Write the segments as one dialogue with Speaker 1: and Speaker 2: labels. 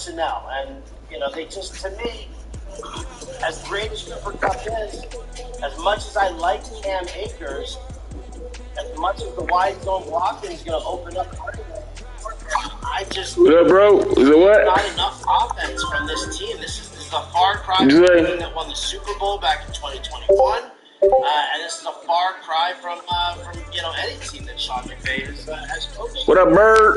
Speaker 1: personnel, and they just, to me, as great as Cooper Kupp is, as much as I like Cam Akers, as much as the wide zone blocking is going to open up, I just
Speaker 2: what up, bro? Is it what?
Speaker 1: Not enough offense from this team. This is a far cry from the team that won the Super Bowl back in 2021, and this is a far cry from any team that Sean McVay has coached.
Speaker 2: What up, Bird?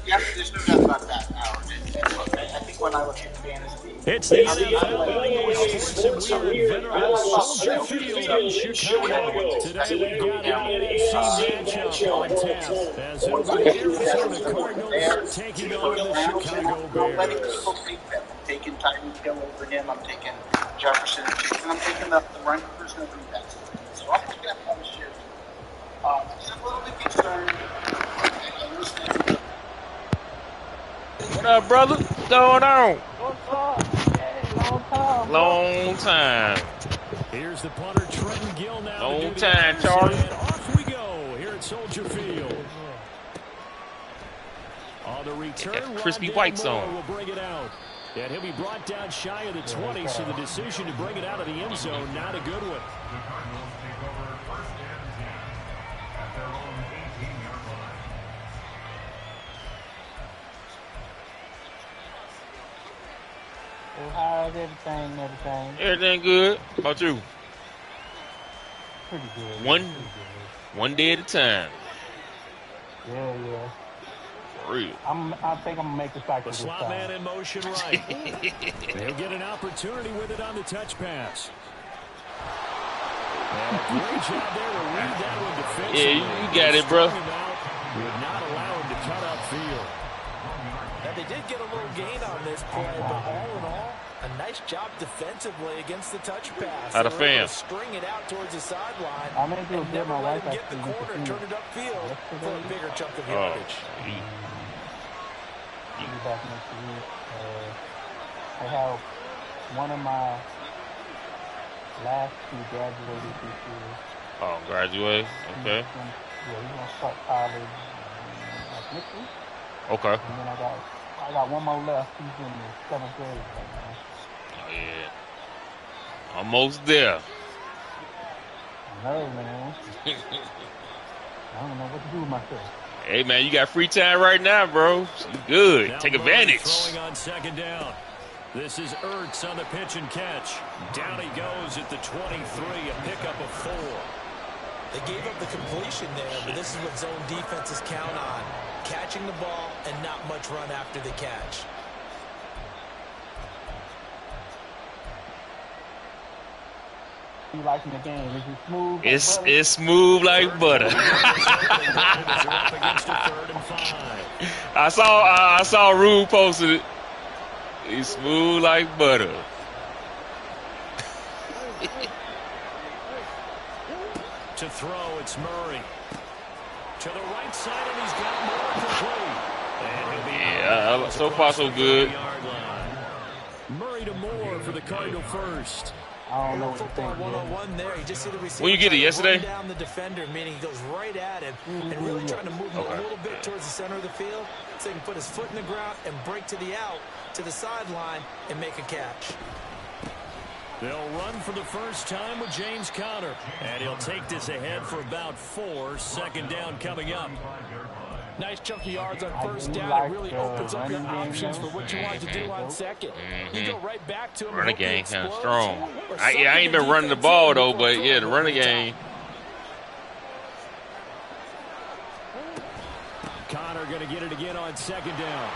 Speaker 1: Yeah, there's no doubt about that, Howard. I think when I look at fantasy,
Speaker 3: it's the NFL Sports and Weird Soldier Field in Chicago. Today we've got an NFC matchup on tap as it'll be the Arizona Cardinals taking on the Chicago Bears.
Speaker 1: Letting people think that I'm taking Tyreek Hill over him, I'm taking Jefferson, and I'm taking the run person over that. So I think that comes here. I'm a little bit concerned.
Speaker 4: What up, brother? What's going on? Long time.
Speaker 3: Here's the punter, Trenton Gill now.
Speaker 4: Long time, Charlie.
Speaker 3: Off we go here at Soldier Field. On the return,
Speaker 4: crispy white zone.
Speaker 3: Will bring it out. And he'll be brought down shy of the 20, so the decision to bring it out of the end zone, not a good one.
Speaker 5: How's everything?
Speaker 4: Everything good. How about you?
Speaker 5: Pretty good.
Speaker 4: One day at a time.
Speaker 5: Yeah.
Speaker 4: For real.
Speaker 5: I think I'm going to make the cycle.
Speaker 3: The slot man in motion right. They'll get an opportunity with it on the touch pass. And a great job there to read that one defensively.
Speaker 4: Yeah, you got it, bro.
Speaker 3: Would not allow him to cut upfield.
Speaker 6: Now, they did get a little gain on this play, but all in all, a nice job defensively against the touch pass.
Speaker 4: Out of fam.
Speaker 6: String it out towards the sideline.
Speaker 5: I'm going to do
Speaker 6: and never let him get the corner and turn it upfield for a bigger chunk of yardage.
Speaker 5: Back next week. I have one of my last two graduated this year.
Speaker 4: Oh, graduate? Okay.
Speaker 5: He's going to start college next week.
Speaker 4: Okay.
Speaker 5: And then I got one more left. He's in the 7th grade right now.
Speaker 4: Oh, yeah. Almost there.
Speaker 5: No, man. I don't know what to do with myself.
Speaker 4: Hey, man, you got free time right now, bro. You good.
Speaker 3: Now
Speaker 4: take advantage.
Speaker 3: Throwing on second down. This is Ertz on the pitch and catch. Down he goes at the 23, a pickup of 4.
Speaker 6: They gave up the completion there, but this is what zone defenses count on. Catching the ball and not much run after the catch.
Speaker 5: You liking the game? Is it smooth?
Speaker 4: It's smooth like butter. I saw Rube posted it. It's smooth like butter.
Speaker 3: To throw, it's Murray. To the right side, and he's got more complete.
Speaker 4: Yeah, so far so good.
Speaker 3: Murray to Moore for the Cardinal first.
Speaker 5: I don't know
Speaker 6: football 101 there. You just see the receiver.
Speaker 4: When you get it yesterday?
Speaker 6: Down the defender, meaning he goes right at him and really trying to move him a little bit towards the center of the field so he can put his foot in the ground and break to the out, to the sideline, and make a catch.
Speaker 3: They'll run for the first time with James Conner. And he'll take this ahead for about 4. Second down coming up.
Speaker 6: Nice chunky yards on first down. It really opens up your options for what you want to do on second. You go right back to him.
Speaker 4: Running game kind of strong. I ain't been running the ball, though, but, yeah, the running game.
Speaker 3: Conner going to get it again on second down.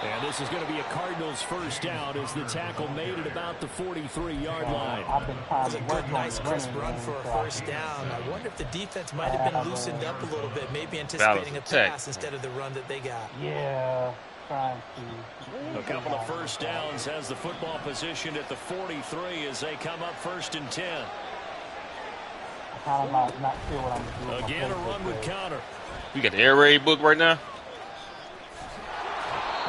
Speaker 3: And this is going to be a Cardinals first down as the tackle made at about the 43-yard line.
Speaker 6: That's a good, nice, crisp run for a first down. I wonder if the defense might have been loosened up a little bit, maybe anticipating a pass instead of the run that they got.
Speaker 5: Yeah, trying to.
Speaker 3: A couple of first downs has the football position at the 43 as they come up 1st and 10.
Speaker 5: I'm not sure what I'm going to do.
Speaker 3: Again, a run with Conner.
Speaker 4: You got the air raid book right now?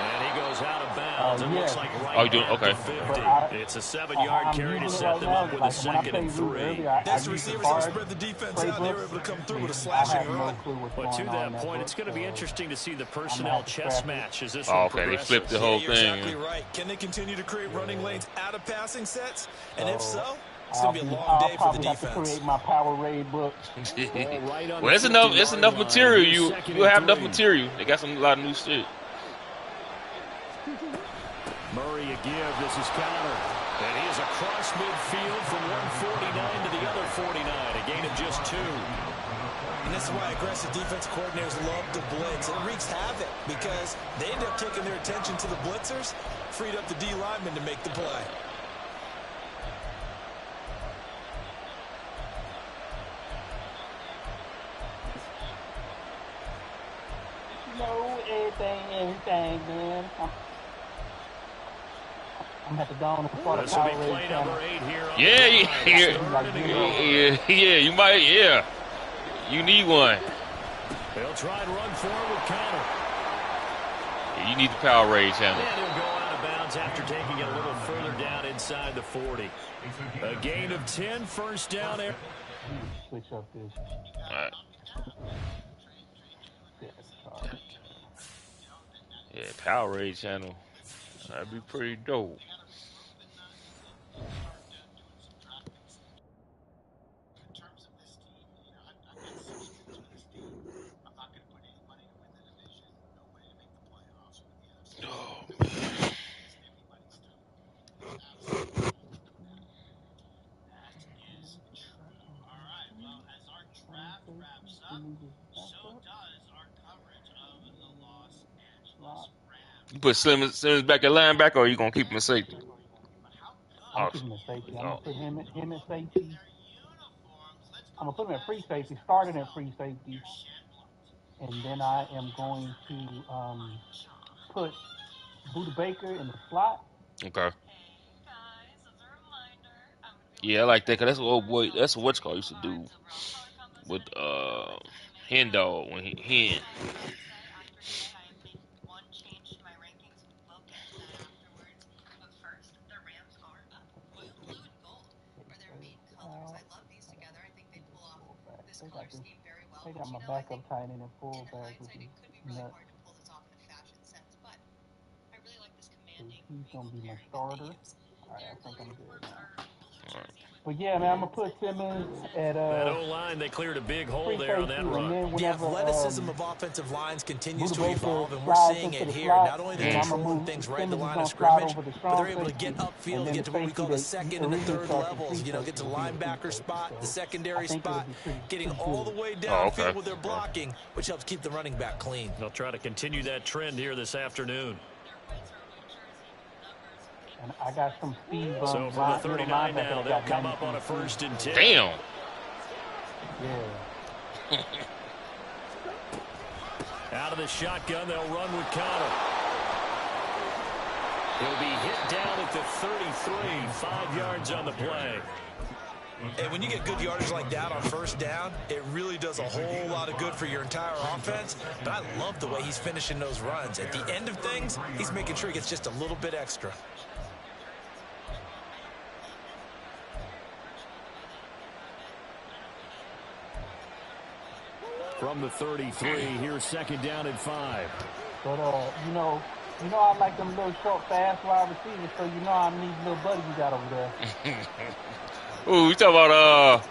Speaker 3: And he goes out of bounds. inbounds. It looks like right
Speaker 4: you doing
Speaker 3: at
Speaker 4: okay?
Speaker 3: the 50. It's a 7-yard carry to set them up with a second and 3.
Speaker 6: That's the receivers have spread the defense out. They were able to come through with a slashing run.
Speaker 3: But to that point, it's going to be interesting to see the personnel chess match as this one
Speaker 4: They
Speaker 3: progresses.
Speaker 4: flipped the whole
Speaker 6: You're
Speaker 4: thing.
Speaker 6: exactly right. Can they continue to create running lanes out of passing sets? And if so, it's going to be a long day for the defense.
Speaker 5: I'll create my power raid book.
Speaker 4: Well, it's enough. It's enough material. You have enough material. They got a lot of new shit.
Speaker 3: Murray a give. This is counter. And he is across midfield from 149 to the other 49. A gain of just 2.
Speaker 6: And this is why aggressive defense coordinators love to blitz. It wreaks havoc because they end up taking their attention to the blitzers, freed up the D lineman to make the play.
Speaker 5: Everything, man. I'm going to have to go on and start a power raid channel.
Speaker 4: Yeah, you might, yeah. You need one.
Speaker 3: They'll try and run forward with counter.
Speaker 4: Yeah, you need the power raid channel.
Speaker 3: And he'll go out of bounds after taking it a little further down inside the 40. A gain of 10, first down there.
Speaker 5: Switch up this.
Speaker 4: All right. Yeah, power raid channel. That'd be pretty dope. You put Simmons back at linebacker, or you gonna keep him at safety?
Speaker 5: I'm keeping him at safety. I'm gonna put him at safety. I'm gonna put him at free safety, starting at free safety, and then I am going to put Budda Baker in the slot.
Speaker 4: Okay. Yeah, I like that, 'cause that's what old boy. That's what What's-Called used to do with Hen Dog when he Hen.
Speaker 5: They got my backup tight end and fullback, which is nuts. He's gonna be my starter. All right, I think I'm good now.
Speaker 4: All right.
Speaker 5: But yeah, man, I'm gonna put Simmons at
Speaker 3: that O-line, they cleared a big hole there on that run.
Speaker 6: The athleticism of offensive lines continues to evolve, and we're seeing it here. Not only they're controlling things right in the line of scrimmage, but they're able to get upfield, get to what we call the second and the third levels. You know, get to the linebacker spot, the secondary spot, getting all the way downfield with their blocking, which helps keep the running back clean.
Speaker 3: They'll try to continue that trend here this afternoon.
Speaker 5: And I got some speed bumps.
Speaker 3: So from the 39 now, they'll come up on a 1st and 10.
Speaker 4: Damn.
Speaker 5: Yeah.
Speaker 3: Out of the shotgun, they'll run with counter. He'll be hit down at the 33, 5 yards on the play.
Speaker 6: And when you get good yardage like that on first down, it really does a whole lot of good for your entire offense. But I love the way he's finishing those runs. At the end of things, he's making sure he gets just a little bit extra.
Speaker 3: From the 33, here's 2nd down and 5.
Speaker 5: But, you know I like them little short, fast wide receivers, so you know I need little buddy you got over there.
Speaker 4: Ooh, you talking about, what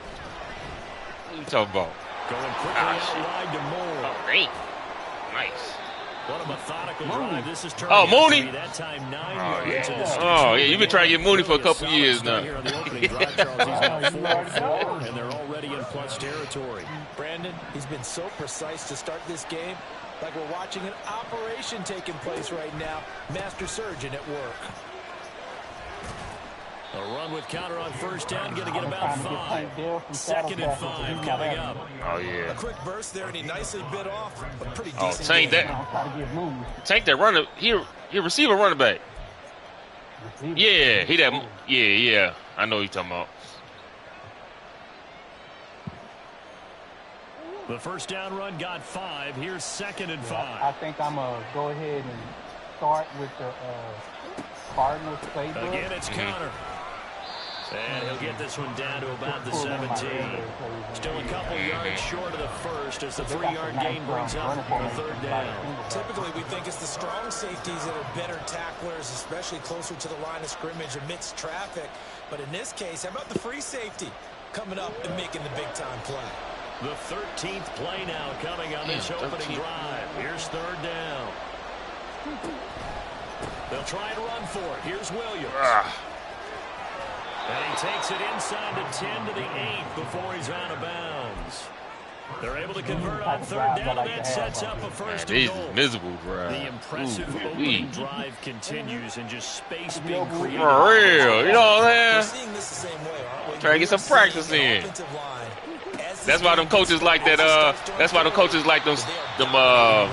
Speaker 4: you talking about?
Speaker 3: Going quickly out wide to Moore.
Speaker 4: Oh, dang. Nice.
Speaker 3: What a methodical drive. This is turning
Speaker 4: out
Speaker 3: to
Speaker 4: Mooney.
Speaker 3: be that time 9 yards in the
Speaker 4: Oh, yeah, you've been trying to get Mooney for a couple years now.
Speaker 3: Here on the opening drive, Charles, he's got 4, and they're already in plus territory.
Speaker 6: Brandon, he's been so precise to start this game, like we're watching an operation taking place right now. Master surgeon at work.
Speaker 3: A run with counter on first down, going to get about 5. 2nd and 5 coming up.
Speaker 4: Oh, yeah.
Speaker 6: A quick burst there, and he nicely bit off a pretty
Speaker 4: Oh,
Speaker 6: decent
Speaker 4: Tank
Speaker 6: game.
Speaker 4: that runner. He receiver running back. Yeah, he that. Yeah. I know what you're talking about.
Speaker 3: The first down run got 5. Here's 2nd and 5.
Speaker 5: I think I'm going to go ahead and start with the Cardinals playbook.
Speaker 3: Again, it's Connor. And he'll get this one down to about the 17. Still a couple yards short of the first as the 3-yard gain brings up the third down.
Speaker 6: Typically, we think it's the strong safeties that are better tacklers, especially closer to the line of scrimmage amidst traffic. But in this case, how about the free safety coming up and making the big-time play?
Speaker 3: The 13th play now coming on this opening drive. Here's third down. They'll try and run for it. Here's Williams. And he takes it inside the 10 to the 8 before he's out of bounds. They're able to convert on third down, and that sets up a first and goal.
Speaker 4: Miserable drive.
Speaker 3: The impressive opening drive continues and just space being created.
Speaker 4: For real, you know what I'm saying?
Speaker 6: Seeing this the same way, aren't we?
Speaker 4: Trying to get some practice in. That's why them coaches like that. That's why the coaches like them the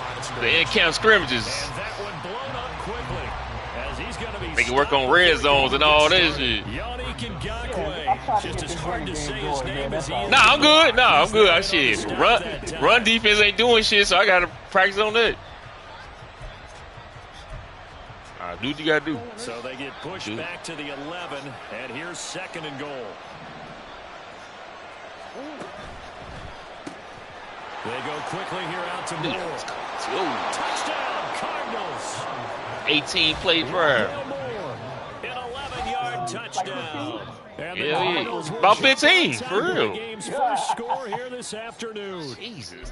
Speaker 4: in-camp scrimmages.
Speaker 3: And that one blown up quickly as he's going to be.
Speaker 4: They can work on red zones and all this shit.
Speaker 3: Just as hard to say his name as he is.
Speaker 4: Nah, I'm good. Nah, I'm good. Shit. Run defense ain't doing shit, so I got to practice on that. Do what you got to do.
Speaker 3: So they get pushed back to the 11, and here's second and goal. They go quickly here out to Moore. Touchdown, Cardinals.
Speaker 4: 18-play drive.
Speaker 3: An 11-yard touchdown. And the
Speaker 4: Yeah. About 15, for real.
Speaker 3: The game's first score here this afternoon.
Speaker 4: Jesus.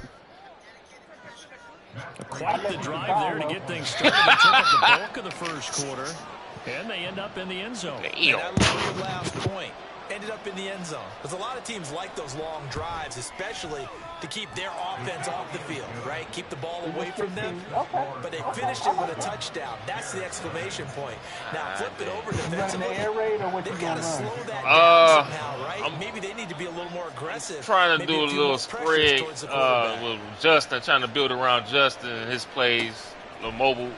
Speaker 3: Quite the drive there to get things started. They took up the bulk of the first quarter, and they end up in the end zone.
Speaker 6: And I love your last point. Ended up in the end zone. Because a lot of teams like those long drives, especially to keep their offense off the field, right? Keep the ball away from them. But they finished it with a touchdown. That's the exclamation point. Now flip it over defensively. They've got to slow that down somehow, right? Maybe they need to be a little more aggressive.
Speaker 4: Trying to do a little spread with Justin, trying to build around Justin and his plays, a little mobile,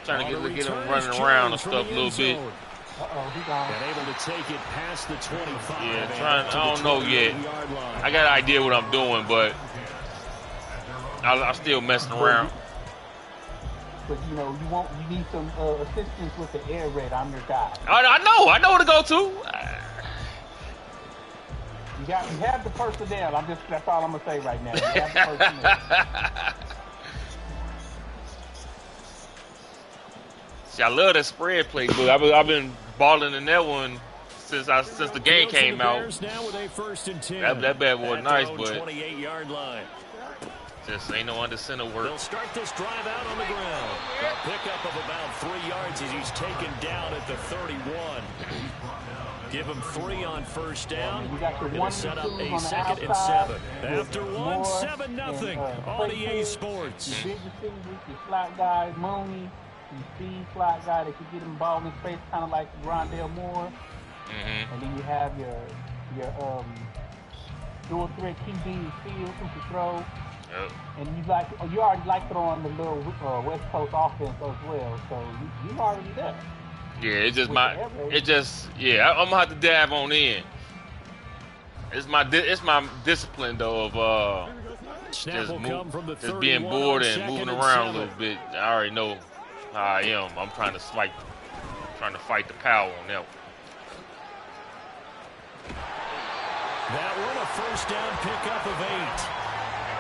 Speaker 4: trying to get him running around and stuff a little bit.
Speaker 3: And able to take it past the 25.
Speaker 4: Yeah, I don't know yet. I got an idea what I'm doing, but I'm still messing around.
Speaker 5: But you know, you need some assistance with the air raid. I'm your guy.
Speaker 4: I know where to go to.
Speaker 5: You have the personnel. That's all I'm gonna say right now. You have the personnel.
Speaker 4: See, I love that spread playbook. I've been balling in that one since the game came out. That bad boy nice, but
Speaker 3: 28-yard line.
Speaker 4: Just ain't no under center work.
Speaker 3: They'll start this drive out on the ground. A pickup of about 3 yards as he's taken down at the 31. Give him 3 on first down. It'll set up a second and 7. After 1, 7-0 on EA Sports.
Speaker 5: The big receivers, the slot guys, Mooney. You see slot guy that can get him ball in space, kind of like Rondale Moore. And then you have your dual threat QB Fields who can throw. And you already like throwing the little West Coast offense as well. So you already there.
Speaker 4: Yeah, I'm gonna have to dive on in. It's my discipline though of just being bored and moving around a little bit. I already know how I am. I'm trying to fight the power on that one.
Speaker 3: That one a first down pickup of 8.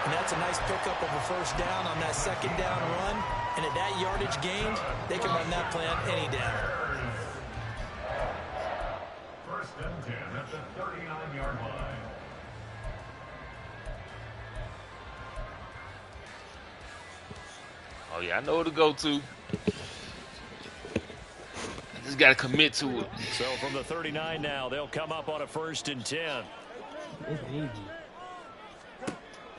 Speaker 6: And that's a nice pickup of a first down on that second down run. And at that yardage gained, they can run that play on any down.
Speaker 2: First and 10 at the 39-yard line.
Speaker 4: Oh yeah, I know where to go to. I just gotta commit to it.
Speaker 3: So from the 39 now, they'll come up on a first and 10.
Speaker 5: It's easy.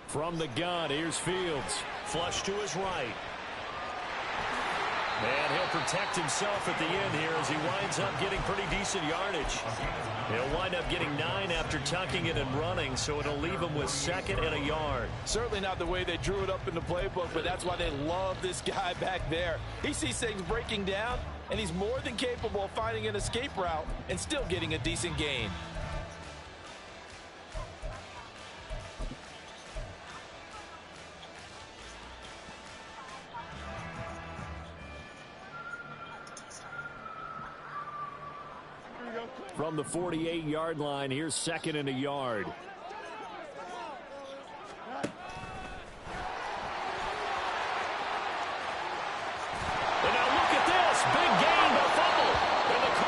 Speaker 3: From the gun, here's Fields. Flush to his right. And he'll protect himself at the end here as he winds up getting pretty decent yardage. He'll wind up getting 9 after tucking it and running, so it'll leave him with 2nd and a yard.
Speaker 6: Certainly not the way they drew it up in the playbook, but that's why they love this guy back there. He sees things breaking down, and he's more than capable of finding an escape route and still getting a decent gain.
Speaker 3: From the 48-yard line, here's 2nd and a yard. And now look at this. Big gain, but fumble.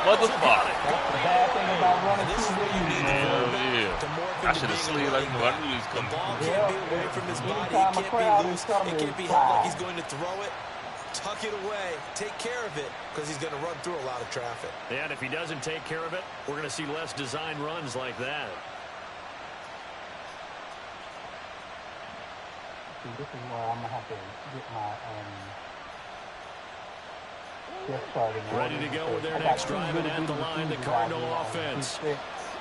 Speaker 4: Motherfucker.
Speaker 5: That's the bad thing about running
Speaker 6: This is where you need the quarterback to morph
Speaker 4: I
Speaker 6: into
Speaker 4: should have
Speaker 6: being a
Speaker 4: slid like
Speaker 6: running
Speaker 4: I
Speaker 6: back.
Speaker 4: knew he was
Speaker 6: The
Speaker 4: coming.
Speaker 6: ball can't be away from his body. It
Speaker 5: Anytime a
Speaker 6: can't
Speaker 5: crowd
Speaker 6: be
Speaker 5: is
Speaker 6: loose.
Speaker 5: coming,
Speaker 6: It can't be
Speaker 5: it's
Speaker 6: held like
Speaker 5: fine.
Speaker 6: he's going to throw it. Tuck it away. Take care of it because he's going to run through a lot of traffic.
Speaker 3: And if he doesn't take care of it, we're going to see less design runs like that.
Speaker 5: See, this is where I'm going to have to get my just starting.
Speaker 3: Ready to go with their next drive, and at the line, the Cardinal offense.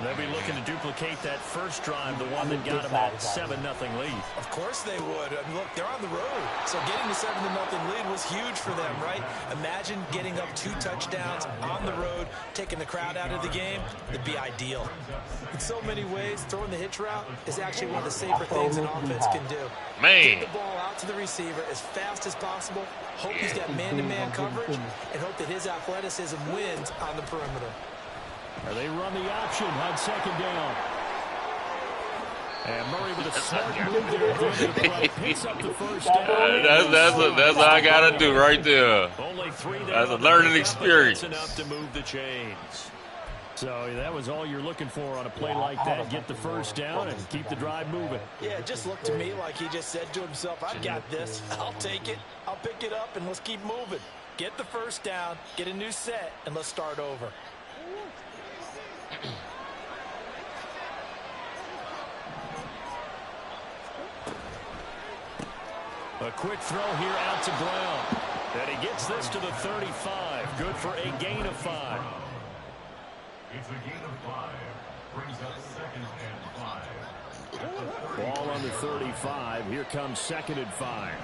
Speaker 3: They'll be looking to duplicate that first drive, the one that got them that 7-0 lead.
Speaker 6: Of course they would. I mean, look, they're on the road. So getting the 7-0 lead was huge for them, right? Imagine getting up 2 touchdowns on the road, taking the crowd out of the game. It'd be ideal. In so many ways, throwing the hitch route is actually one of the safer things an offense can do.
Speaker 4: Man.
Speaker 6: Get the ball out to the receiver as fast as possible, hope he's got man-to-man coverage, and hope that his athleticism wins on the perimeter.
Speaker 3: They run the option on 2nd down. And Murray with a smart move there. Picks up the first down.
Speaker 4: That's what I got to do right there.
Speaker 3: Only 3 there.
Speaker 4: That's a learning experience.
Speaker 3: That's enough to move the chains. So that was all you're looking for on a play like that. Get the first down and keep the drive moving.
Speaker 6: Yeah, it just looked to me like he just said to himself, I got this. I'll take it. I'll pick it up, and let's keep moving. Get the first down, get a new set, and let's start over.
Speaker 3: A quick throw here out to Brown. And he gets this to the 35. Good for a gain of 5.
Speaker 2: It's a gain of 5. Brings up 2nd and 5.
Speaker 3: Ball on the 35. Here comes 2nd and 5.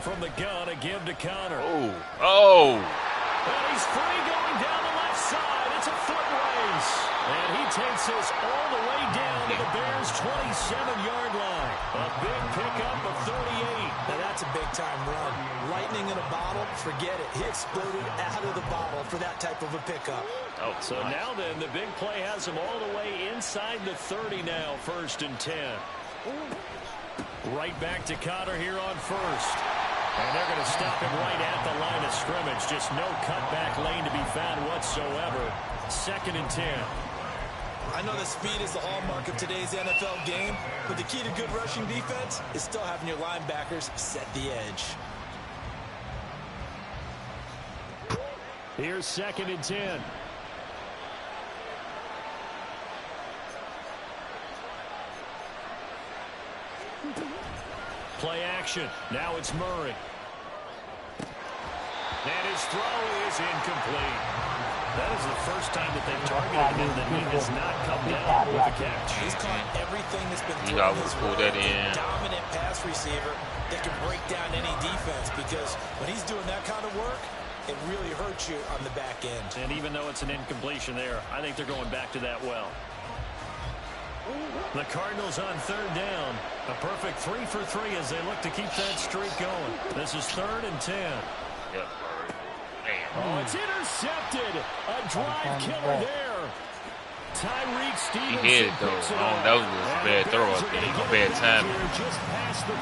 Speaker 3: From the gun, a give to Connor.
Speaker 4: Oh.
Speaker 3: And he's free going down the left side. It's a foot race. And he takes this all the way down to the Bears' 27-yard line. A big pickup of 38.
Speaker 6: Now that's a big-time run. Lightning in a bottle, forget it. He exploded out of the bottle for that type of a pickup.
Speaker 4: Oh,
Speaker 3: So now then, the big play has him all the way inside the 30 now, 1st and 10. Right back to Connor here on 1st. And they're going to stop him right at the line of scrimmage. Just no cutback lane to be found whatsoever. 2nd and 10.
Speaker 6: I know that speed is the hallmark of today's NFL game, but the key to good rushing defense is still having your linebackers set the edge.
Speaker 3: Here's 2nd and 10. Play action. Now it's Murray. And his throw is incomplete. That is the first time that they've targeted him that he has not come down with a catch.
Speaker 6: He's caught everything that's been
Speaker 4: You
Speaker 6: thrown
Speaker 4: always
Speaker 6: his
Speaker 4: pull
Speaker 6: way.
Speaker 4: that in.
Speaker 6: A dominant pass receiver that can break down any defense, because when he's doing that kind of work, it really hurts you on the back end.
Speaker 3: And even though it's an incompletion there, I think they're going back to that well. The Cardinals on 3rd down. A perfect 3 for 3 as they look to keep that streak going. This is 3rd and 10.
Speaker 4: Yep.
Speaker 3: Oh, it's intercepted. A drive killer there. Tyreek Stevenson.
Speaker 4: He hit it, though. That was a bad throw, I think. A bad timing.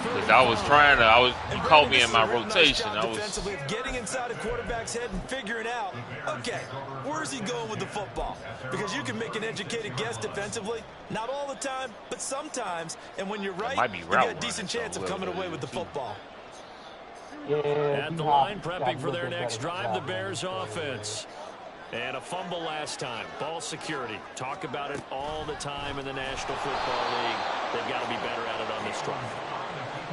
Speaker 4: Because I was trying to, he caught me in my rotation. I was
Speaker 6: defensively of getting inside a quarterback's head and figuring out, okay, where's he going with the football? Because you can make an educated guess defensively, not all the time, but sometimes. And when you're right, you got a decent chance of coming away with the football.
Speaker 3: At the line, prepping for their next drive, the Bears offense. And a fumble last time. Ball security. Talk about it all the time in the National Football League. They've got to be better at it on this drive.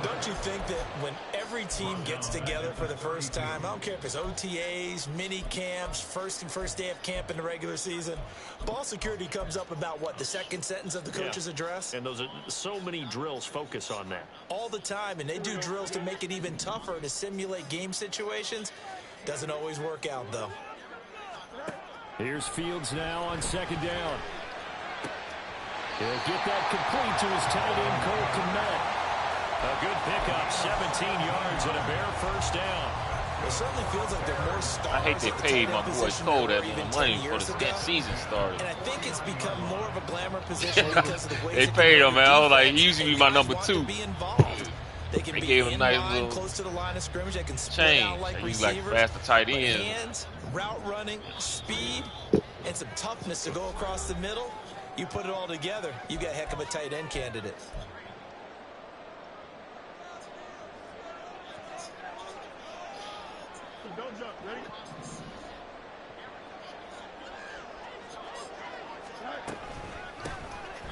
Speaker 6: Don't you think that when every team gets together for the first time, I don't care if it's OTAs, mini camps, first day of camp in the regular season, ball security comes up about what, the second sentence of the coach's address?
Speaker 3: And those are so many drills focus on that.
Speaker 6: All the time, and they do drills to make it even tougher to simulate game situations. Doesn't always work out, though.
Speaker 3: Here's Fields now on 2nd down. He'll get that complete to his tight end, Cole Kmet. A good pickup, 17 yards and a Bear first down.
Speaker 6: It certainly feels like they're more stars.
Speaker 4: I hate they paid my boy Cole that money before the season started.
Speaker 6: And I think it's become more of a glamour position because of the way
Speaker 4: they paid him, man. I was like, he usually be my number 2.
Speaker 6: They can
Speaker 4: they
Speaker 6: be
Speaker 4: gave him a nice little
Speaker 6: close to the line of scrimmage. They can
Speaker 4: change.
Speaker 6: out like
Speaker 4: He's
Speaker 6: receivers.
Speaker 4: like faster tight end.
Speaker 6: Hands, route running, speed, and some toughness to go across the middle. You put it all together, you got a heck of a tight end candidate.
Speaker 7: Don't jump. Ready?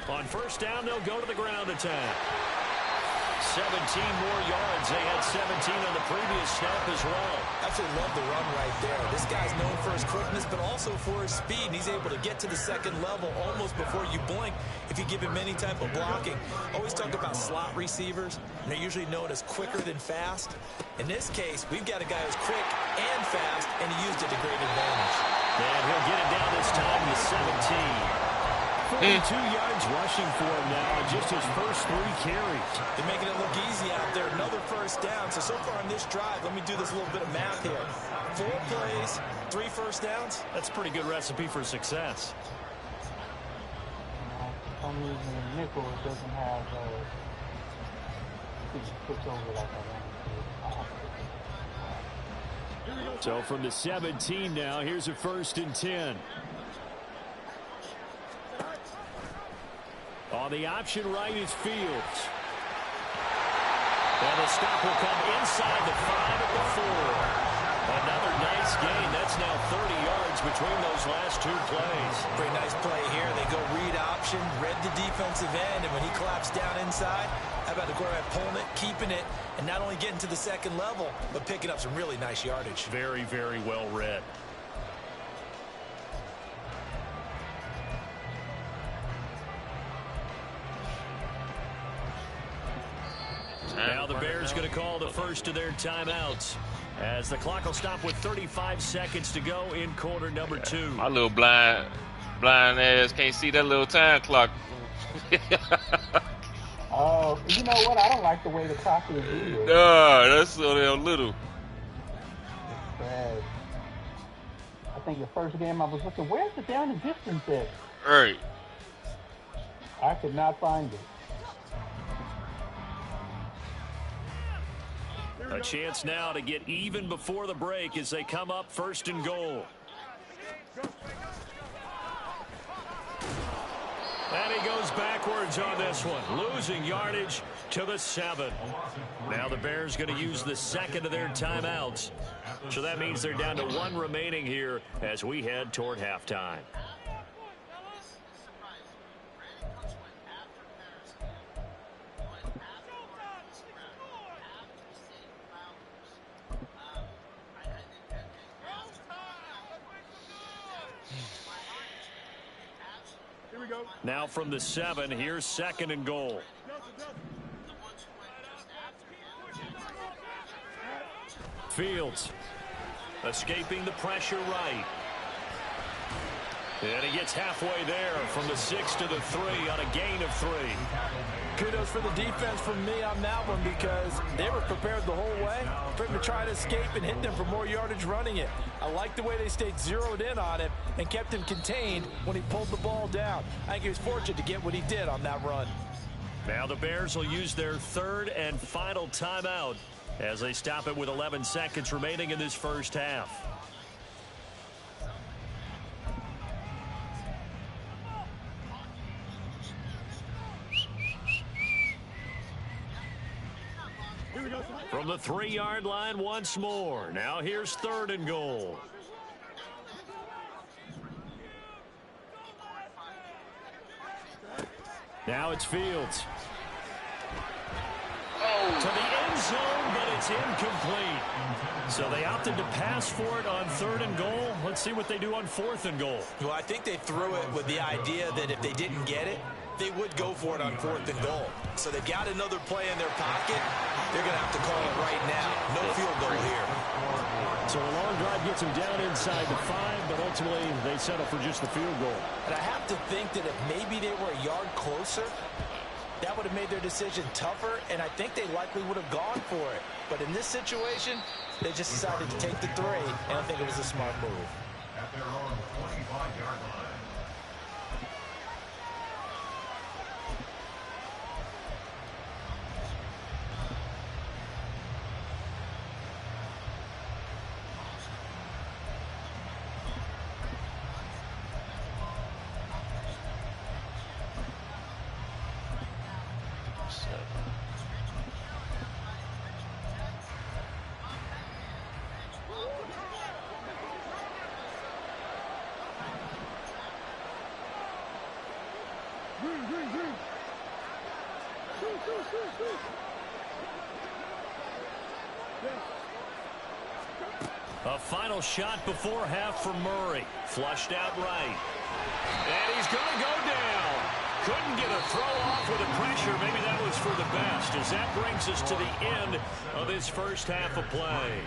Speaker 3: On first down, they'll go to the ground attack. 17 more yards. They had 17 on the previous snap as well.
Speaker 6: Absolutely love the run right there. This guy's known for his quickness, but also for his speed. And he's able to get to the second level almost before you blink if you give him any type of blocking. Always talk about slot receivers, and they're usually known as quicker than fast. In this case, we've got a guy who's quick and fast, and he used it to great advantage.
Speaker 3: And he'll get it down this time to 17. 42 yards rushing for him now, just his first 3 carries.
Speaker 6: They're making it look easy out there. Another first down. So far on this drive, let me do this little bit of math here. 4 plays, 3 first downs.
Speaker 3: That's a pretty good recipe for success.
Speaker 5: For some reason, nickel doesn't have switch over like that.
Speaker 3: So from the 17 now, here's a first and 10. On the option right is Fields. And the stop will come inside the 5 at the 4. Another nice gain. That's now 30 yards between those last 2 plays.
Speaker 6: Pretty nice play here. They go read option, read the defensive end, and when he collapsed down inside, how about the quarterback pulling it, keeping it, and not only getting to the second level, but picking up some really nice yardage.
Speaker 3: Very, very well read. Now the Bears going to call the first of their timeouts as the clock will stop with 35 seconds to go in quarter number 2.
Speaker 4: My little blind ass can't see that little time clock.
Speaker 5: You know what? I don't like the way the clock is either.
Speaker 4: No, that's so damn little.
Speaker 5: It's bad. I think the first game I was looking, where's the down and distance at?
Speaker 4: Right.
Speaker 5: I could not find it.
Speaker 3: A chance now to get even before the break as they come up first and goal. And he goes backwards on this one, losing yardage to the 7. Now the Bears going to use the second of their timeouts. So that means they're down to 1 remaining here as we head toward halftime. Now from the 7, here's second and goal. Fields escaping the pressure right. And he gets halfway there from the 6 to the 3 on a gain of 3.
Speaker 6: Kudos for the defense from me on that one because they were prepared the whole way for him to try to escape and hit them for more yardage running it. I like the way they stayed zeroed in on him and kept him contained when he pulled the ball down. I think he was fortunate to get what he did on that run.
Speaker 3: Now the Bears will use their 3rd and final timeout as they stop it with 11 seconds remaining in this first half. From the 3-yard line once more. Now here's 3rd and goal. Now it's Fields. To the end zone, but it's incomplete. So they opted to pass for it on 3rd and goal. Let's see what they do on 4th and goal.
Speaker 6: Well, I think they threw it with the idea that if they didn't get it, they would go for it on 4th and goal. So they've got another play in their pocket. They're going to have to call it right now. No field goal here.
Speaker 3: So a long drive gets them down inside the 5, but ultimately they settle for just the field goal.
Speaker 6: And I have to think that if maybe they were a yard closer, That would have made their decision tougher, and I think they likely would have gone for it. But in this situation, they just decided to take the 3, and I think it was a smart move.
Speaker 2: At their own 25-yard line.
Speaker 3: A final shot before half for Murray. Flushed out right. And he's going to go down. Couldn't get a throw off with the pressure. Maybe that was for the best, as that brings us to the end of this first half of play.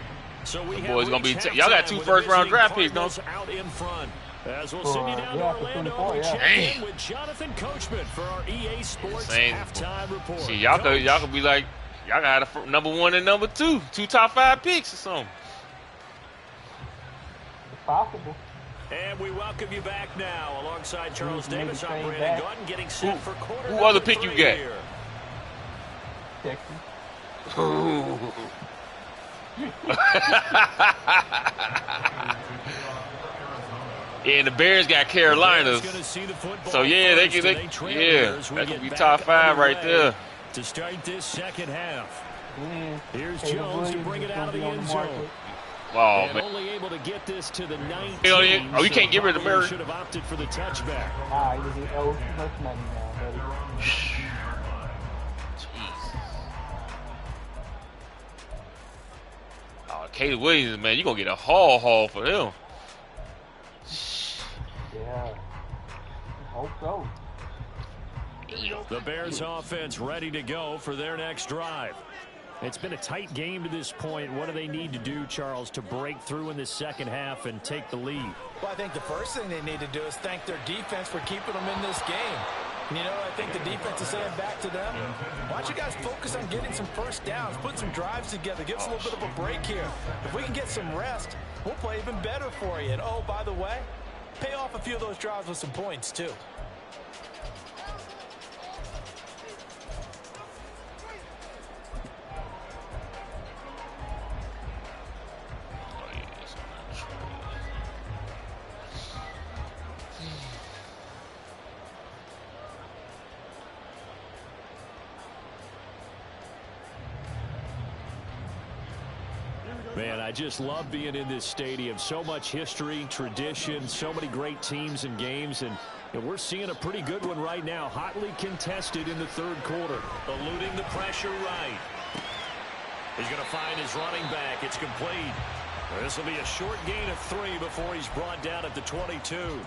Speaker 3: So we have
Speaker 4: boys gonna be y'all got 2 first-round draft picks, don't you?
Speaker 3: Out in front. As we'll send you down to Orlando, we check in with Jonathan Coachman for our EA Sports halftime report.
Speaker 4: See, y'all could be like, y'all got a number 1 and number 2, 2 top 5 picks or something.
Speaker 5: It's possible.
Speaker 3: And we welcome you back now alongside Charles Davis. I'm Brandon Gordon getting set for quarter.
Speaker 4: Who other pick you got?
Speaker 5: Texas.
Speaker 4: Yeah, and the Bears got Carolina. So yeah, they could that could be top 5 right there.
Speaker 3: To start this second half. Here's Jones to bring it out of the end zone.
Speaker 4: Wow, man.
Speaker 3: Only able to get this to the 19.
Speaker 4: Oh, you can't get rid of Murray.
Speaker 3: Should have opted for the touchback.
Speaker 5: He owes too much money now, buddy.
Speaker 4: Oh, Caleb Williams, man, you gonna get a haul for him.
Speaker 5: Yeah, hope so.
Speaker 3: The Bears offense ready to go for their next drive. It's been a tight game to this point. What do they need to do, Charles, to break through in the second half and take the lead?
Speaker 6: Well, I think the first thing they need to do is thank their defense for keeping them in this game. And, you know, I think the defense is saying back to them, why don't you guys focus on getting some first downs, put some drives together, give us a little bit of a break here. If we can get some rest, we'll play even better for you. And, oh, by the way, pay off a few of those drives with some points, too.
Speaker 3: Man, I just love being in this stadium. So much history, tradition, so many great teams and games, and we're seeing a pretty good one right now. Hotly contested in the third quarter. Eluding the pressure right. He's going to find his running back. It's complete. This will be a short gain of 3 before he's brought down at the 22.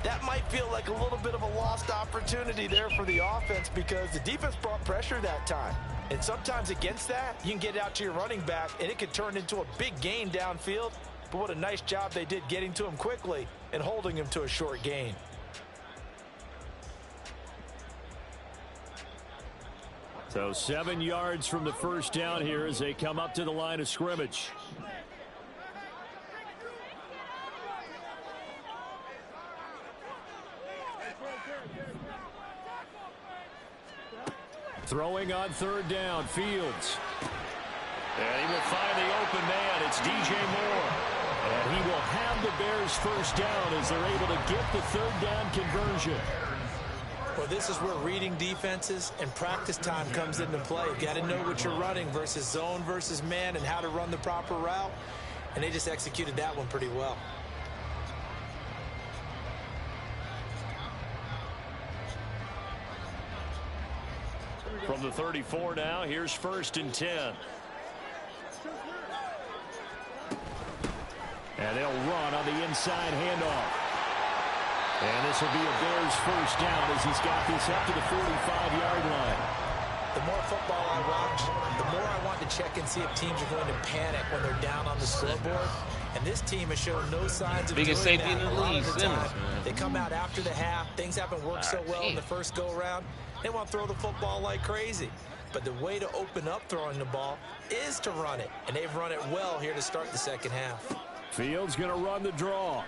Speaker 6: That might feel like a little bit of a lost opportunity there for the offense because the defense brought pressure that time. And sometimes against that, you can get out to your running back, and it could turn into a big gain downfield. But what a nice job they did getting to him quickly and holding him to a short gain.
Speaker 3: So 7 yards from the first down here as they come up to the line of scrimmage. Throwing on third down, Fields. And he will find the open man. It's DJ Moore. And he will have the Bears first down as they're able to get the third down conversion.
Speaker 6: Well, this is where reading defenses and practice time comes into play. You got to know what you're running versus zone versus man and how to run the proper route. And they just executed that one pretty well.
Speaker 3: From the 34 now, here's 1st and 10. And they'll run on the inside handoff. And this will be a Bears first down as he's got this up to the 45-yard line.
Speaker 6: The more football I watch, the more I want to check and see if teams are going to panic when they're down on the scoreboard. And this team has shown no signs of
Speaker 4: biggest
Speaker 6: doing
Speaker 4: safety
Speaker 6: that.
Speaker 4: in the
Speaker 6: A lot
Speaker 4: league,
Speaker 6: of the
Speaker 4: Simmons,
Speaker 6: time,
Speaker 4: man.
Speaker 6: they come out after the half. Things haven't worked so well in the first go-around. They want to throw the football like crazy. But the way to open up throwing the ball is to run it. And they've run it well here to start the second half.
Speaker 3: Fields going to run the draw.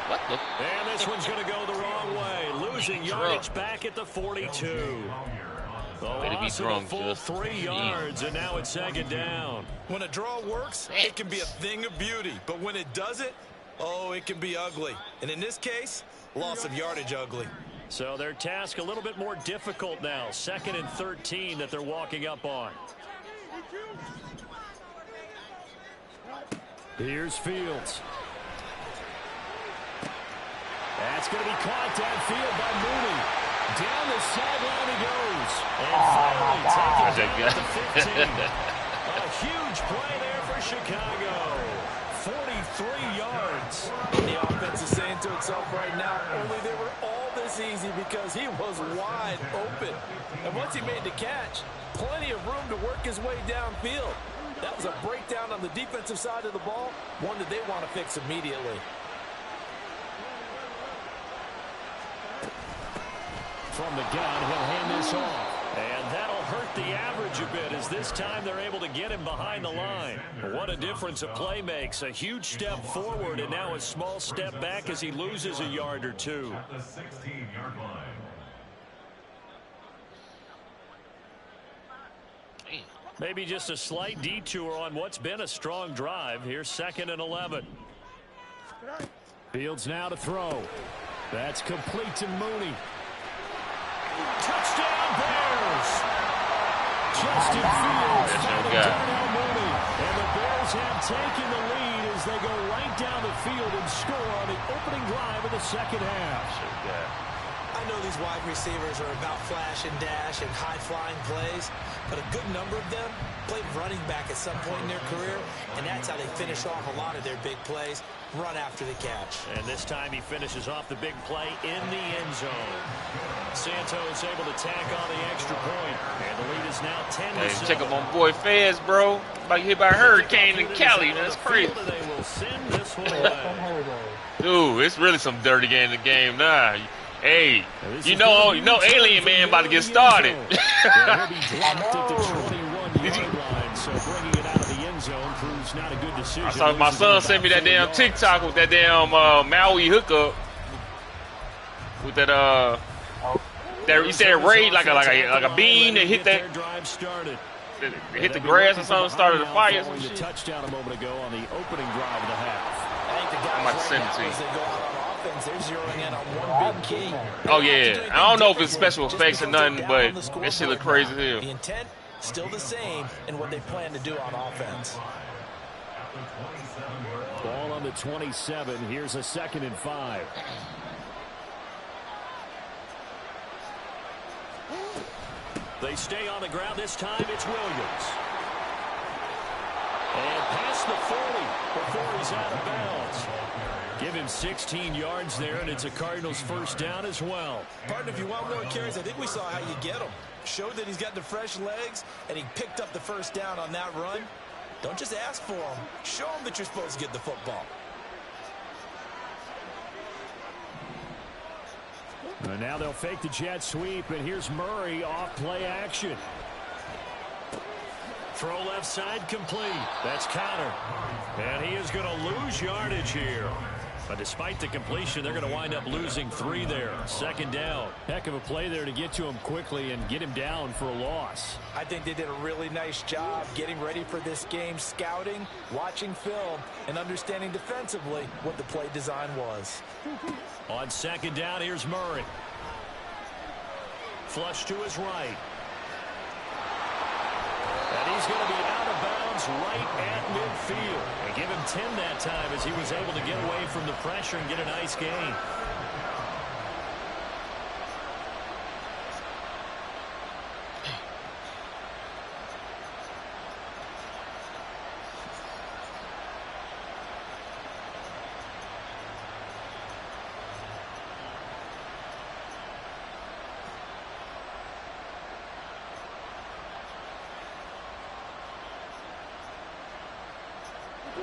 Speaker 4: What the?
Speaker 3: And this one's going to go the wrong way. Losing yardage back at the 42.
Speaker 4: Way to be drunk,
Speaker 3: full 3 yards, and now it's second down.
Speaker 6: When a draw works, it can be a thing of beauty. But when it doesn't, oh, it can be ugly. And in this case, loss of yardage ugly.
Speaker 3: So their task a little bit more difficult now. 2nd and 13 that they're walking up on. Here's Fields. That's going to be caught downfield by Mooney. Down the sideline he goes. And finally taken down at the 15. A huge play there for Chicago. 43 yards.
Speaker 6: The offense is saying to itself right now, only they were all this easy because he was wide open. And once he made the catch, plenty of room to work his way downfield. That was a breakdown on the defensive side of the ball, one that they want to fix immediately.
Speaker 3: From the gun, he'll hand this off. And that'll hurt the average a bit as this time they're able to get him behind the line. What a difference a play makes. A huge step forward and now a small step back as he loses a yard or two.
Speaker 2: At the 16-yard line.
Speaker 3: Maybe just a slight detour on what's been a strong drive. Here's 2nd and 11. Fields now to throw. That's complete to Mooney. Touchdown Bears! Justin Fields found Darnell Mooney. And the Bears have taken the lead as they go right down the field and score on the opening drive of the second half.
Speaker 6: I know these wide receivers are about flash and dash and high-flying plays, but a good number of them played running back at some point in their career, and that's how they finish off a lot of their big plays, run after the catch.
Speaker 3: And this time he finishes off the big play in the end zone. Santos able to tack on the extra point, and the lead is now 10-7.
Speaker 4: Hey, check up on boy Fez, bro. About to get hit by a hurricane in Cali. That's crazy.
Speaker 3: They will send this one away.
Speaker 4: Dude, it's really some dirty game in the game now. Hey, you know Alien Man about to get started.
Speaker 3: He'll be dropped at the 21-yard line, so bringing it out of the end zone proves not a good decision.
Speaker 4: I saw my son sent me that damn TikTok with that damn Maui hookup with that that he said raid like a bean that hit that hit the grass or something, started a fire.
Speaker 3: The touchdown a moment ago on the opening drive of the half.
Speaker 4: I'm about to send it to you.
Speaker 6: They're zeroing in on one big key.
Speaker 4: Oh yeah, I don't know if it's special effects or nothing, but that shit look crazy as hell.
Speaker 6: The intent still the same in what they plan to do on offense.
Speaker 3: Ball on the 27. Here's a 2nd and 5. They stay on the ground. This time it's Williams. And past the 40 before he's out of bounds. Give him 16 yards there, and it's a Cardinals first down as well.
Speaker 6: Partner, if you want more carries, I think we saw how you get him. Showed that he's got the fresh legs, and he picked up the first down on that run. Don't just ask for him. Show him that you're supposed to get the football.
Speaker 3: And now they'll fake the jet sweep, and here's Murray off play action. Throw left side complete. That's Connor. And he is going to lose yardage here. But despite the completion, they're going to wind up losing 3 there. 2nd down. Heck of a play there to get to him quickly and get him down for a loss.
Speaker 6: I think they did a really nice job getting ready for this game, scouting, watching film, and understanding defensively what the play design was.
Speaker 3: On 2nd down, here's Murray. Flush to his right. And he's going to be out of bounds right at midfield. And give him 10 that time as he was able to get away from the pressure and get a nice gain.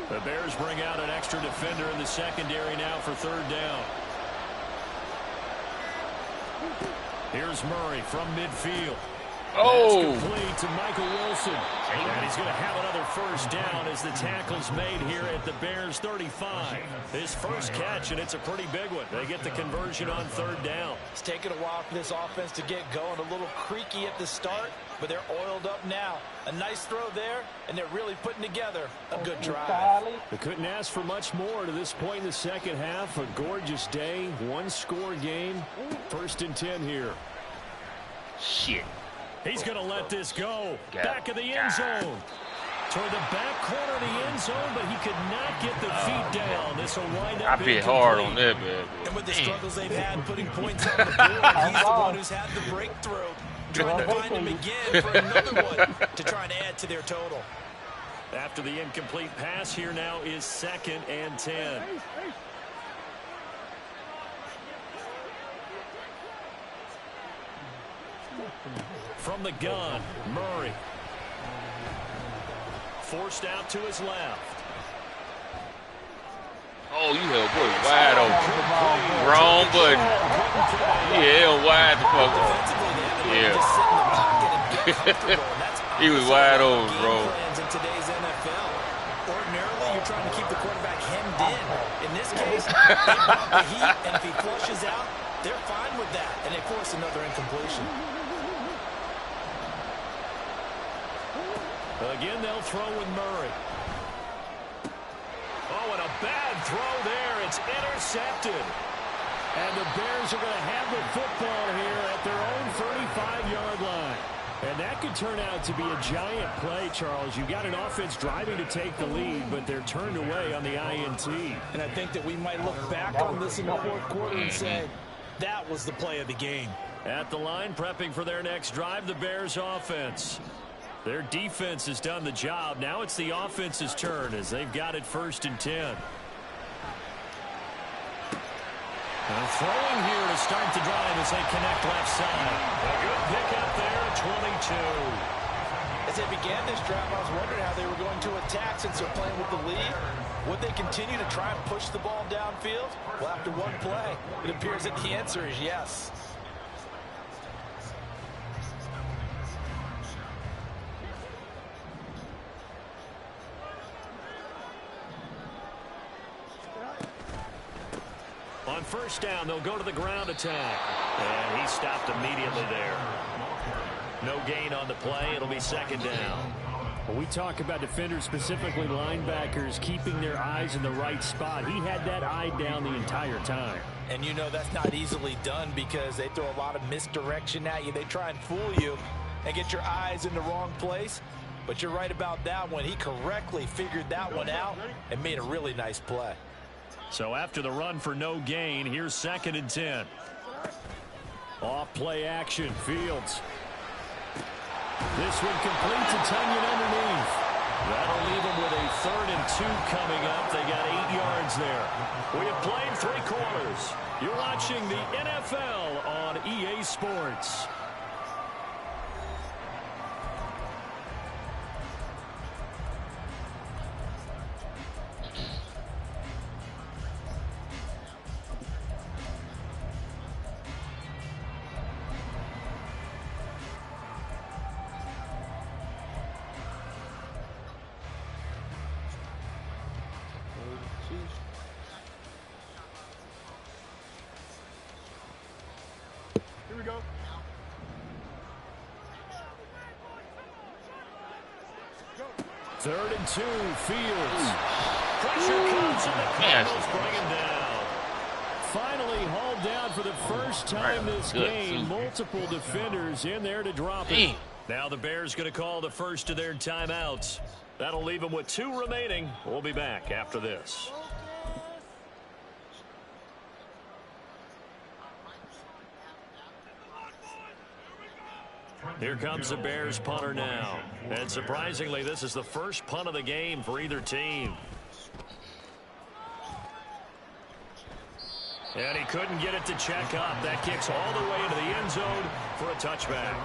Speaker 3: The Bears bring out an extra defender in the secondary now for third down. Here's Murray from midfield.
Speaker 4: Oh!
Speaker 3: That's complete to Michael Wilson. And he's going to have another first down as the tackle's made here at the Bears 35. His first catch, and it's a pretty big one. They get the conversion on third down.
Speaker 6: It's taken a while for this offense to get going. A little creaky at the start, but they're oiled up now. A nice throw there, and they're really putting together a good drive.
Speaker 3: They couldn't ask for much more to this point in the second half. A gorgeous day, one-score game. 1st and 10 here.
Speaker 4: Shit.
Speaker 3: He's going to let this go. Back of the end zone. Toward the back corner of the end zone, but he could not get the feet down. This will wind up.
Speaker 4: I bit hard on that, man.
Speaker 6: And with the struggles they've had putting points on the board, he's the one who's had the breakthrough. Trying to find him again for another one to try and add to their total.
Speaker 3: After the incomplete pass, here now is 2nd and 10. From the gun, Murray. Forced out to his left.
Speaker 4: Oh, you held boy wide open. Wrong button. He held wide the fuck. Yeah. He was wide open, bro.
Speaker 6: In today's NFL, ordinarily you're trying to keep the quarterback hemmed in. In this case, they block the heat, and if he flushes out, they're fine with that, and they force another incompletion.
Speaker 3: Again, they'll throw with Murray. Oh, and a bad throw there. It's intercepted. And the Bears are going to have the football here at their own 35-yard line. And that could turn out to be a giant play, Charles. You've got an offense driving to take the lead, but they're turned away on the INT.
Speaker 6: And I think that we might look back on this in the 4th quarter and say, that was the play of the game.
Speaker 3: At the line, prepping for their next drive, the Bears offense. Their defense has done the job. Now it's the offense's turn as they've got it 1st and 10. And throwing here to start the drive as they connect left side. A good pick up there at 22.
Speaker 6: As they began this drive, I was wondering how they were going to attack since they're playing with the lead. Would they continue to try and push the ball downfield? Well, after one play, it appears that the answer is yes.
Speaker 3: On 1st down, they'll go to the ground attack. And he stopped immediately there. No gain on the play. It'll be 2nd down. When we talk about defenders, specifically linebackers, keeping their eyes in the right spot, he had that eye down the entire time.
Speaker 6: And you know that's not easily done because they throw a lot of misdirection at you. They try and fool you and get your eyes in the wrong place. But you're right about that one. He correctly figured that one out and made a really nice play.
Speaker 3: So after the run for no gain, here's 2nd and 10. Off play action, Fields. This one complete to Tunyon underneath. That'll leave them with a 3rd and 2 coming up. They got 8 yards there. We have played 3 quarters. You're watching the NFL on EA Sports.
Speaker 7: Here we go. Go.
Speaker 3: 3rd and 2, Fields. Pressure comes and the Cardinals bring him down. Finally hauled down for the first time this game. Multiple defenders in there to drop it. Now the Bears going to call the first of their timeouts. That'll leave them with 2 remaining. We'll be back after this. Here comes the Bears punter now. And surprisingly, this is the first punt of the game for either team. And he couldn't get it to check up. That kicks all the way into the end zone for a touchback.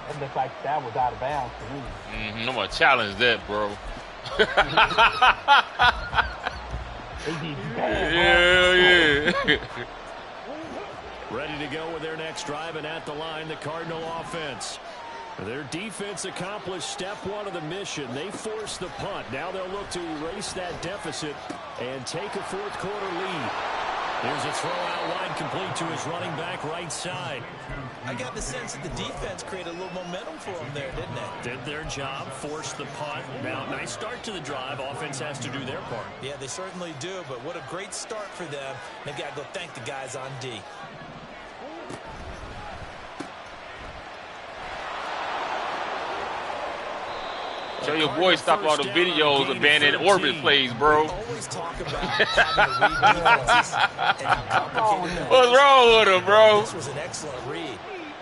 Speaker 5: It looked like that was out of bounds for me.
Speaker 4: I'm going to challenge that, bro. Yeah.
Speaker 3: Ready to go with their next drive, and at the line, the Cardinal offense. Their defense accomplished step one of the mission. They forced the punt. Now they'll look to erase that deficit and take a fourth quarter lead. Here's a throw out wide, complete to his running back right side.
Speaker 6: I got the sense that the defense created a little momentum for them there, didn't they?
Speaker 3: Did their job, forced the punt. Now, nice start to the drive. Offense has to do their part.
Speaker 6: Yeah, they certainly do, but what a great start for them. They've got to go thank the guys on D.
Speaker 4: Tell your boy stop all the videos of abandoned orbit plays, bro.
Speaker 6: Always talk about having to read defenses and how complicated that
Speaker 4: What's wrong with him, bro?
Speaker 6: This was an excellent read.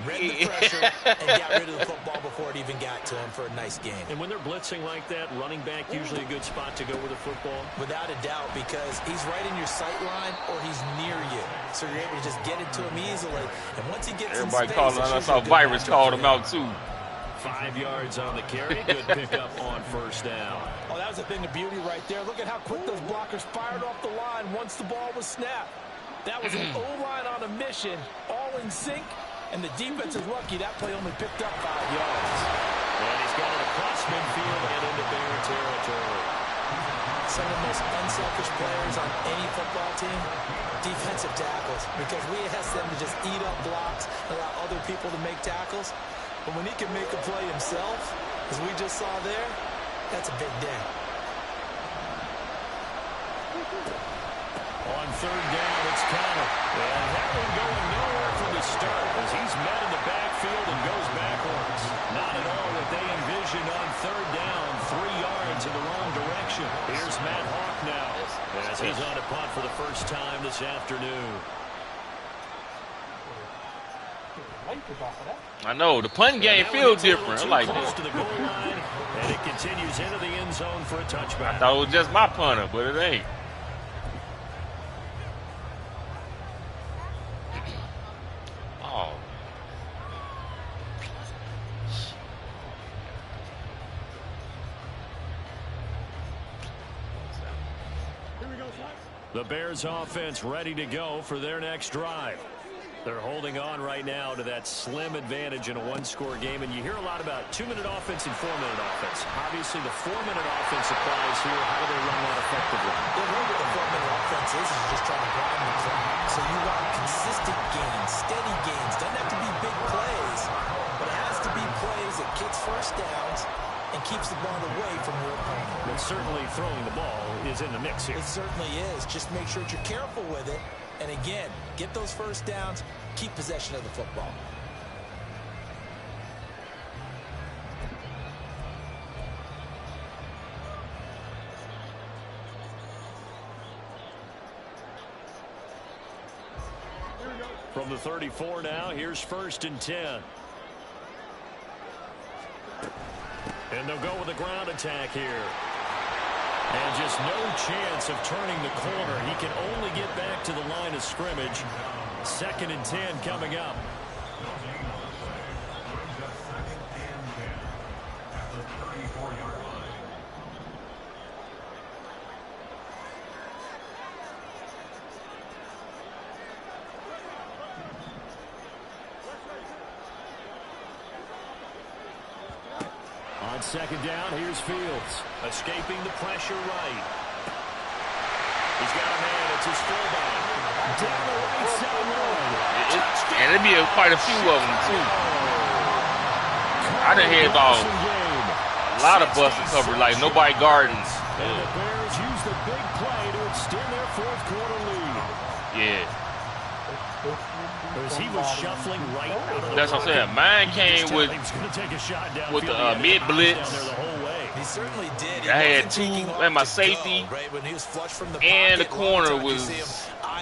Speaker 6: Read the pressure and got rid of the football before it even got to him for a nice game.
Speaker 3: And when they're blitzing like that, running back usually a good spot to go with the football.
Speaker 6: Without a doubt, because he's right in your sight line or he's near you. So you're able to just get it to him easily. And once he gets
Speaker 4: Everybody
Speaker 6: in space,
Speaker 4: calling on us. I saw Virus called him out too.
Speaker 3: 5 yards on the carry. Good pickup on first down.
Speaker 6: Oh, that was a thing of beauty right there. Look at how quick those blockers fired off the line once the ball was snapped. That was an O-line on a mission, all in sync, and the defense is lucky that play only picked up 5 yards.
Speaker 3: And he's got it across midfield and into Bear territory.
Speaker 6: Some of the most unselfish players on any football team, defensive tackles, because we ask them to just eat up blocks, allow other people to make tackles. But when he can make a play himself, as we just saw there, that's a big day.
Speaker 3: On third down, it's Connor. And that one going nowhere from the start as he's met in the backfield and goes backwards. Not at all what they envisioned on third down. 3 yards in the wrong direction. Here's Matt Hawk now as he's on a punt for the first time this afternoon.
Speaker 4: I know, the punt game feels different. I like
Speaker 3: Close
Speaker 4: this.
Speaker 3: to the goal line, and it continues into the end zone for a touchback.
Speaker 4: I thought it was just my punter, but it ain't. Oh.
Speaker 3: The Bears offense ready to go for their next drive. They're holding on right now to that slim advantage in a one-score game, and you hear a lot about 2-minute offense and 4-minute offense. Obviously, the 4-minute offense applies here. How do they run that effectively?
Speaker 6: The way with the 4-minute offense is just trying to grind the clock. So you want consistent gains, steady gains. Doesn't have to be big plays, but it has to be plays that gets first downs and keeps the ball away from your opponent.
Speaker 3: But certainly throwing the ball is in the mix here.
Speaker 6: It certainly is. Just make sure that you're careful with it. And again, get those first downs, keep possession of the football.
Speaker 3: From the 34 now, here's 1st and 10. And they'll go with a ground attack here. And just no chance of turning the corner. He can only get back to the line of scrimmage. 2nd and 10 coming up. On 2nd down, here's Fields. Escaping the pressure right. He's got a man. It's his fullback. Down the right sideline.
Speaker 4: And it'd be quite a few of them, too. I done hear about a lot of busting coverage, like nobody guarding.
Speaker 3: And the Bears use the big play to extend their 4th quarter lead.
Speaker 4: Yeah.
Speaker 3: As he was shuffling right out of the
Speaker 4: That's what I'm saying. Mine came with the mid blitz.
Speaker 6: He certainly did.
Speaker 4: I had 2 and my safety, and the corner was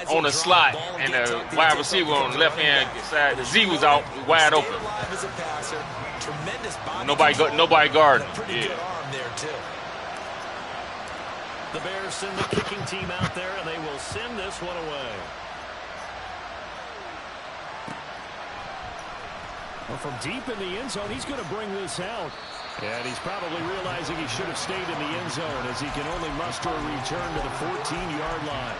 Speaker 4: on the slot, and the wide receiver on the left hand side. The Z was out wide open. Nobody guarding. Yeah.
Speaker 3: The Bears send the kicking team out there, and they will send this one away. Well, from deep in the end zone, he's going to bring this out. And he's probably realizing he should have stayed in the end zone as he can only muster a return to the 14-yard line.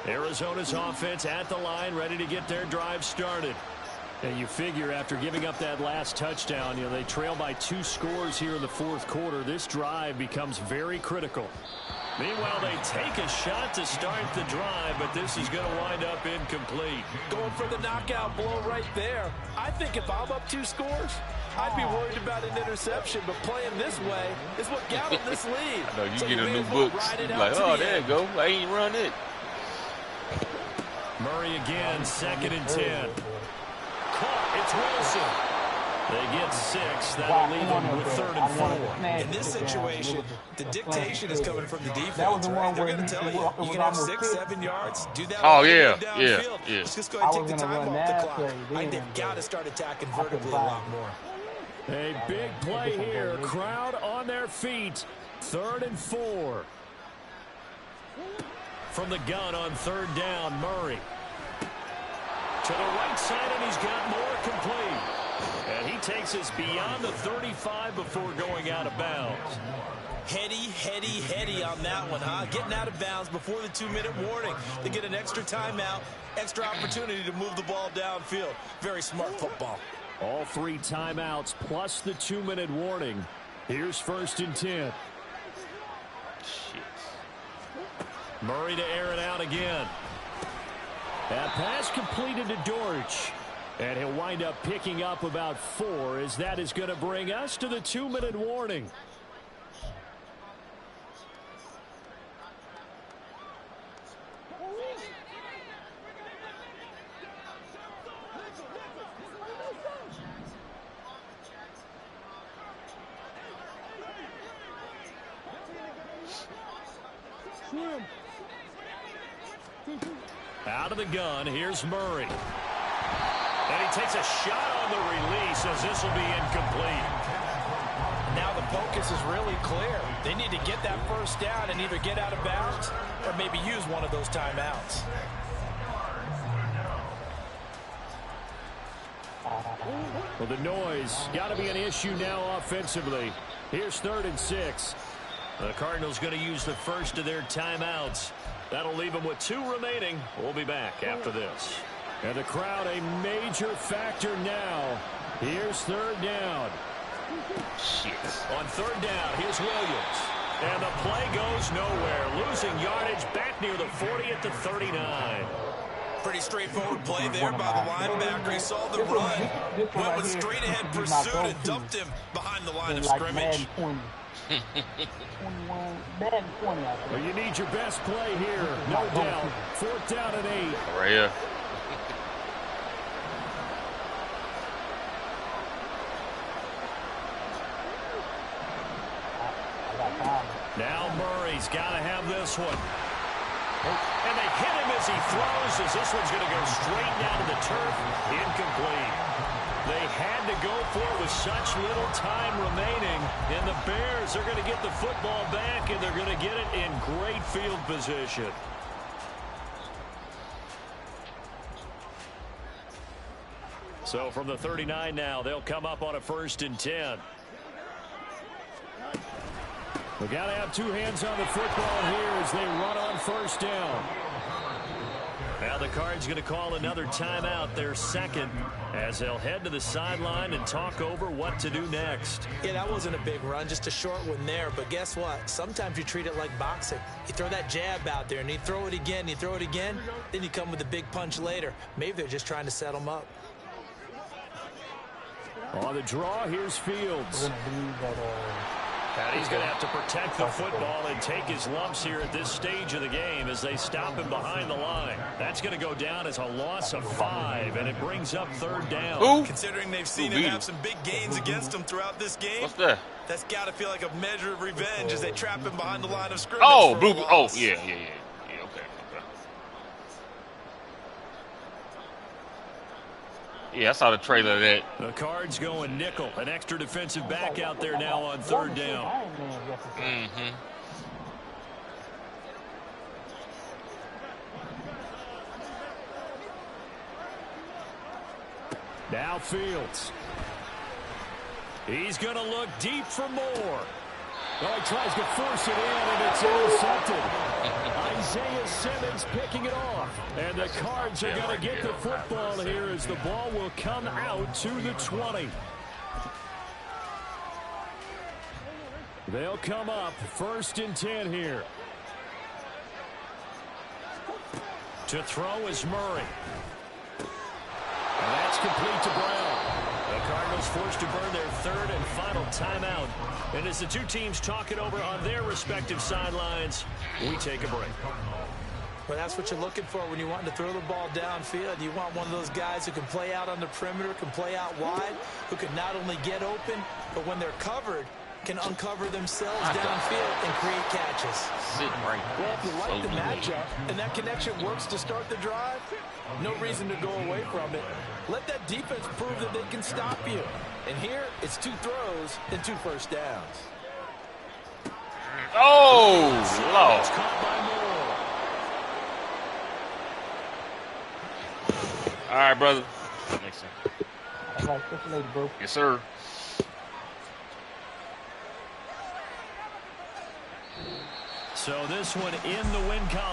Speaker 3: Arizona's offense at the line, ready to get their drive started. And you figure after giving up that last touchdown, they trail by 2 scores here in the fourth quarter. This drive becomes very critical. Meanwhile, they take a shot to start the drive, but this is going to wind up incomplete.
Speaker 6: Going for the knockout blow right there. I think if I'm up 2 scores, I'd be worried about an interception, but playing this way is what got them this lead.
Speaker 4: I know you
Speaker 6: So
Speaker 4: get a
Speaker 6: may
Speaker 4: new
Speaker 6: as well
Speaker 4: book.
Speaker 6: ride it out
Speaker 4: Like,
Speaker 6: to
Speaker 4: oh,
Speaker 6: the
Speaker 4: there you
Speaker 6: end.
Speaker 4: go. I ain't run it.
Speaker 3: Murray again, 2nd and 10. Caught, it's Wilson. They get 6. That'll leave them with 3rd and 4.
Speaker 6: In this situation, the dictation is coming from the defense, right? They're going to tell you, you can have 6, 7 yards, do that
Speaker 4: Oh,
Speaker 6: all the way
Speaker 4: yeah,
Speaker 6: downfield.
Speaker 4: yeah.
Speaker 6: Let's just go ahead and take the time off the clock. I think they've got to start attacking vertically a lot more.
Speaker 3: A big play here. Crowd on their feet. 3rd and 4. From the gun on 3rd down, Murray. To the right side, and he's got more complete. And he takes us beyond the 35 before going out of bounds.
Speaker 6: Heady on that one, huh? Getting out of bounds before the 2-minute warning. They get an extra timeout, extra opportunity to move the ball downfield. Very smart football.
Speaker 3: All 3 timeouts plus the 2-minute warning. Here's 1st and 10.
Speaker 4: Shit.
Speaker 3: Murray to air it out again. That pass completed to Dortch. And he'll wind up picking up about 4 as that is going to bring us to the 2-minute warning. Out of the gun, here's Murray. And he takes a shot on the release as this will be incomplete.
Speaker 6: Now the focus is really clear. They need to get that 1st down and either get out of bounds or maybe use one of those timeouts.
Speaker 3: Well, the noise got to be an issue now offensively. Here's 3rd and 6. The Cardinals going to use the first of their timeouts. That'll leave them with 2 remaining. We'll be back after this. And the crowd a major factor now. Here's 3rd down.
Speaker 4: Shit.
Speaker 3: On 3rd down, here's Williams. And the play goes nowhere. Losing yardage back near the 40 at the 39.
Speaker 6: Pretty straightforward play there by the linebacker. He saw the run, went with straight-ahead pursuit and dumped him behind the line of scrimmage.
Speaker 3: Well, you need your best play here, no doubt. 4th down and 8.
Speaker 4: Right here.
Speaker 3: Now Murray's got to have this one. And they hit him as he throws, as this one's going to go straight down to the turf. Incomplete. They had to go for it with such little time remaining. And the Bears are going to get the football back, and they're going to get it in great field position. So from the 39 now, they'll come up on a 1st and 10. We got to have 2 hands on the football here as they run on 1st down. Now the Cards going to call another timeout, their 2nd, as they'll head to the sideline and talk over what to do next.
Speaker 6: Yeah, that wasn't a big run, just a short one there. But guess what? Sometimes you treat it like boxing. You throw that jab out there, and you throw it again, then you come with a big punch later. Maybe they're just trying to set them up.
Speaker 3: On the draw, here's Fields. And he's going to have to protect the football and take his lumps here at this stage of the game as they stop him behind the line. That's going to go down as a loss of 5, and it brings up 3rd down.
Speaker 4: Who?
Speaker 6: Considering they've seen him have some big gains against him throughout this game.
Speaker 4: What's that?
Speaker 6: That's got to feel like a measure of revenge as they trap him behind the line of scrimmage.
Speaker 4: Oh, blue. Oh, yeah. Yeah, I saw the trailer of that.
Speaker 3: The Cards going nickel. An extra defensive back out there now on third down.
Speaker 4: Mm-hmm.
Speaker 3: Now Fields. He's going to look deep for more. Oh, he tries to force it in, and it's intercepted. Isaiah Simmons picking it off. And the Cards are going to get the football here as the ball will come out to the 20. They'll come up 1st and 10 here. To throw is Murray. And that's complete to Brown. The Cardinals forced to burn their 3rd and final timeout. And as the two teams talk it over on their respective sidelines, we take a break.
Speaker 6: Well, that's what you're looking for when you want to throw the ball downfield. You want one of those guys who can play out on the perimeter, can play out wide, who can not only get open, but when they're covered, can uncover themselves downfield and create catches.
Speaker 4: Well,
Speaker 6: if you like the matchup and that connection works to start the drive, no reason to go away from it. Let that defense prove that they can stop you. And here, it's 2 throws and 2 first downs.
Speaker 4: Oh, Lord. All right, brother. Next time.
Speaker 5: All right, catch you later, bro.
Speaker 4: Yes, sir.
Speaker 3: So this one in the win column.